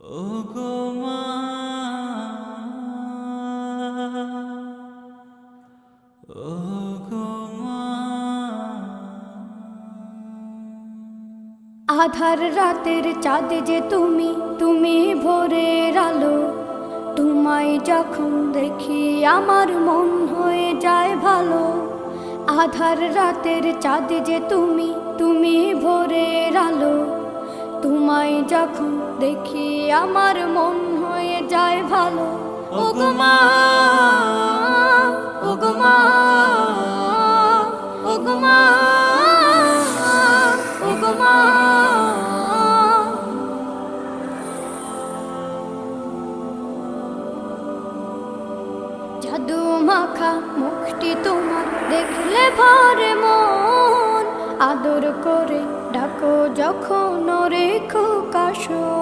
ওগো মা, ওগো মা। আধার রাতের চাঁদ যে তুমি, তুমি ভোরের আলো। তোমায় যখন দেখি আমার মন হয়ে যায় ভালো। আধার রাতের চাঁদ যে তুমি, তুমি ভোরের আলো। তোমায় যখন দেখি আমার মন হয়ে যায় ভালো। ওগো মা, ওগো মা, ওগো মা, ওগো মা। জাদু মাখা মুখটি তোমার দেখলে ভরে মন। আদর করে ডাকো যখন রেখো কাশো।